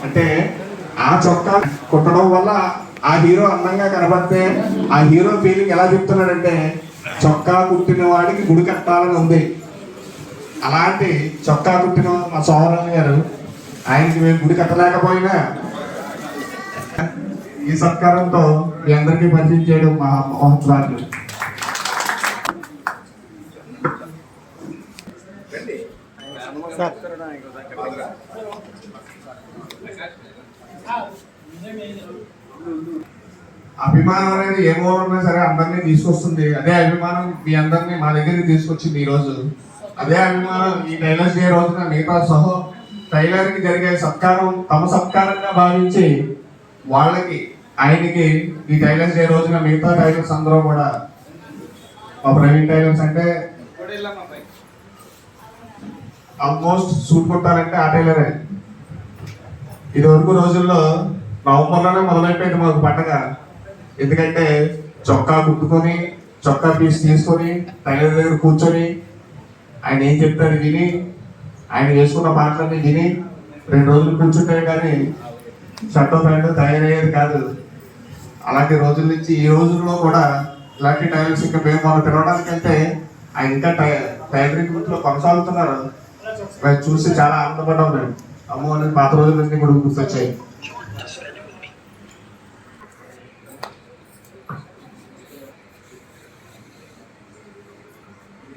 అంటే ఆ చొక్కా కుట్టడం వల్ల ఆ హీరో అందంగా కనబడితే ఆ హీరో ఫీలింగ్ ఎలా చెప్తున్నాడంటే చొక్కా కుట్టిన వాడికి గుడి కట్టాలని ఉంది. అలాంటి చొక్కా కుట్టిన మా సోదరన్ గారు, ఆయనకి మేము గుడి కట్టలేకపోయినా ఈ సత్కారంతో మీ అందరికీ పరిచయం చేయడం మా మహోత్సవాలు. అభిమానం అనేది ఏ మూలన్నా సరే అందరినీ తీసుకొస్తుంది. అదే అభిమానం మీ అందరినీ మా దగ్గరికి తీసుకొచ్చింది ఈరోజు. అదే అభిమానం ఈ టైలర్స్ డే రోజున మిగతా సహో టైలర్కి జరిగే సత్కారం తమ సత్కారంగా భావించి వాళ్ళకి ఆయనకి ఈ టైలర్స్ డే రోజున మిగతా టైలర్స్ అందరూ కూడా మా ప్రవీణ్ టైలర్స్ అంటే ఆల్మోస్ట్ సూట్ కుట్టాలంటే ఆ టైలరే. ఇది వరకు రోజుల్లో నవంబర్లోనే మొదలైపోయింది మాకు పండగ. ఎందుకంటే చొక్కా కుట్టుకొని చొక్కా పీస్ తీసుకొని టైలర్ దగ్గర కూర్చొని ఆయన ఏం చెప్తారు విని ఆయన వేసుకున్న పాటలన్నీ విని 2 రోజులు కూర్చుంటే కానీ షర్ట్ ప్యాంటు తయారయ్యేది కాదు. అలాంటి రోజుల నుంచి ఈ రోజుల్లో కూడా ఇలాంటి టైలర్స్ ఇంకా మేము మనం తిరగడానికి వెళ్తే ఆయన ఇంకా టైలరింగ్ వృత్తిలో కొనసాగుతున్నారు. చూసి చాలా ఆనందపడ్డాం మేము. అమ్మో పాత రోజులన్నీ కూడా గుర్తొచ్చాయి.